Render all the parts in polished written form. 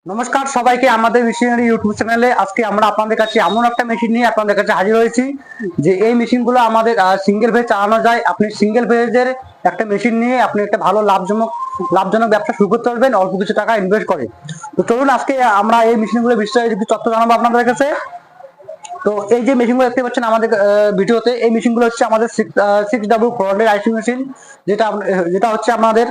নমস্কার সবাইকে আমাদের মেশিনারি ইউটিউব চ্যানেলে আজকে আমরা আপনাদের কাছে এমন একটা মেশিন নিয়ে আপনাদের কাছে হাজির হয়েছি যে এই মেশিনগুলো আমাদের সিঙ্গেল ফেজ চালানো যায়। আপনি সিঙ্গেল ফেজের একটা মেশিন নিয়ে আপনি একটা ভালো লাভজনক ব্যবসা শুরু করতে পারবেন অল্প কিছু টাকা ইনভেস্ট করে। তো চলুন আজকে আমরা এই মেশিনগুলো বিস্তারিত তথ্য জানাবো আপনাদের কাছে। তো এই যে মেশিনগুলো দেখতে পাচ্ছেন আমাদের ভিডিওতে, এই মেশিনগুলো হচ্ছে আমাদের 6W400 আইসি মেশিন, যেটা হচ্ছে আমাদের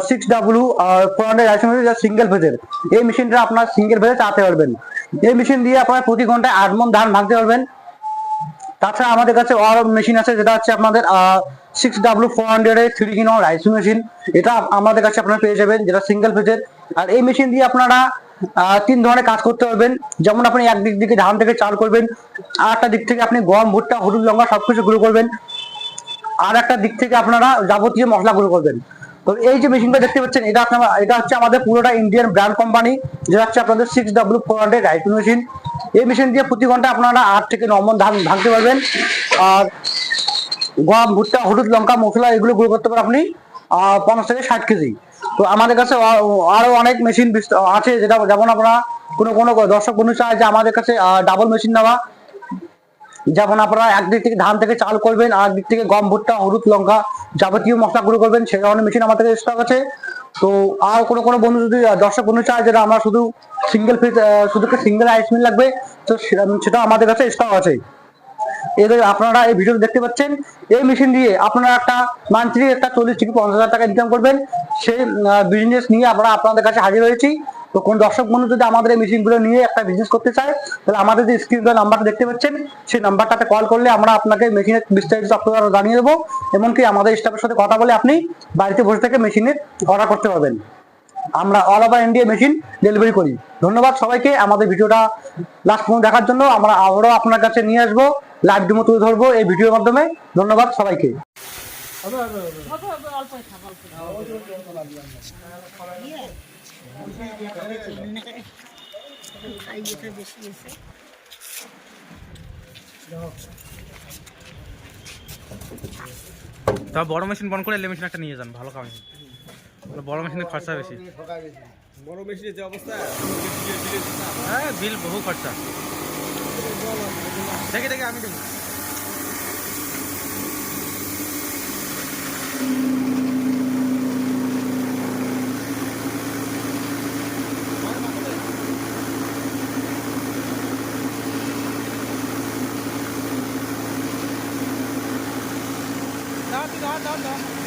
6W400 আইসি মেশিন, যেটা সিঙ্গেল ফেজের। এই মেশিনটা আপনার সিঙ্গেল ফেজে চালাতে পারবেন। এই মেশিন দিয়ে আপনার প্রতি ঘন্টায় 8 মণ ধান ভাঙতে পারবেন। তাছাড়া আমাদের কাছে আরো মেশিন আছে, যেটা হচ্ছে আপনাদের 6W400 এর 3 in 1 রাইস মেশিন। এটা আমাদের কাছে আপনারা পেয়ে যাবেন, যেটা সিঙ্গেল ফেজের। আর এই মেশিন দিয়ে আপনারা 3 ধরনের কাজ করতে পারবেন। যেমন আপনি একদিক থেকে ধান থেকে চাল করবেন, আর একটা দিক থেকে আপনি গম, ভুট্টা, হলুদ, লঙ্কা সবকিছু গুঁড়ো করবেন, আর একটা দিক থেকে আপনারা যাবতীয় মশলা গুঁড়ো করবেন। তো এই যে মেশিনটা দেখতে পাচ্ছেন, এটা হচ্ছে আমাদের পুরোটা ইন্ডিয়ান ব্র্যান্ড কোম্পানি, যেটা হচ্ছে আপনাদের 6W400 রাইস মেশিন। এই মেশিন দিয়ে প্রতি ঘন্টা আপনারা 8 থেকে 9 মণ ধান ভাঙতে পারবেন। আর গম, ভুট্টা, হলুদ, লঙ্কা, মশলা এগুলো গুঁড়ো করতে পারেন আপনি 50 থেকে 60 কেজি। তো আমাদের কাছে আরো অনেক মেশিন আছে, যেটা যেমন আপনারা কোনো কোনো দর্শক বন্ধু চায় যে আমাদের কাছে ডাবল মেশিন নেওয়া, যেমন আপনারা একদিক থেকে ধান থেকে চাল করবেন, আর দিক থেকে গম, ভুট্টা, হলুদ, লঙ্কা যাবতীয় মশলা গুঁড়ো করবেন, সেই ধরনের মেশিন আমাদের কাছে স্টক আছে। তো আর কোনো বন্ধু যদি দর্শক বন্ধু চায় যেটা আমরা শুধু সিঙ্গেল ফেজ, শুধু সিঙ্গেল আইস মিল লাগবে, তো সেটা আমাদের কাছে স্টক আছে। এদের আপনারা এই ভিডিও দেখতে পাচ্ছেন, এই মেশিন দিয়ে আপনারা একটা মান্থলি একটা 40 থেকে 50 হাজার টাকা ইনকাম করবেন। সেই বিজনেস নিয়ে আমরা আপনাদের কাছে হাজির হয়েছি। তো কোন দর্শক বন্ধু যদি আমাদের এই মেশিনগুলো নিয়ে একটা বিজনেস করতে চায়, তাহলে আমাদের যে স্ক্রিনে নাম্বার দেখতে পাচ্ছেন, সেই নাম্বারটাতে কল করলে আমরা আপনাকে মেশিনের বিস্তারিত আপনারা জানিয়ে দেবো। এমনকি আমাদের স্টাফের সাথে কথা বলে আপনি বাড়িতে বসে থেকে মেশিনের অর্ডার করতে পারবেন। আমরা all over India machine delivery করি। ধন্যবাদ সবাইকে আমাদের ভিডিওটা লাস্ট পর্যন্ত দেখার জন্য। আমরা আবারও আপনার কাছে নিয়ে আসবো, লাইভ ডেমো তুলে ধরবো এই ভিডিওর মাধ্যমে। ধন্যবাদ সবাইকে। তা বড় মেশিন বন্ধ করে এলে মেশিন একটা নিয়ে যান, ভালো কামাই। বড় মেশিনের খরচা বেশি। বড় মেশিনের যে অবস্থা, হ্যাঁ, বিল বহু খরচা। দেখি দেখি আমি দেখি। দাও দাও দাও দাও।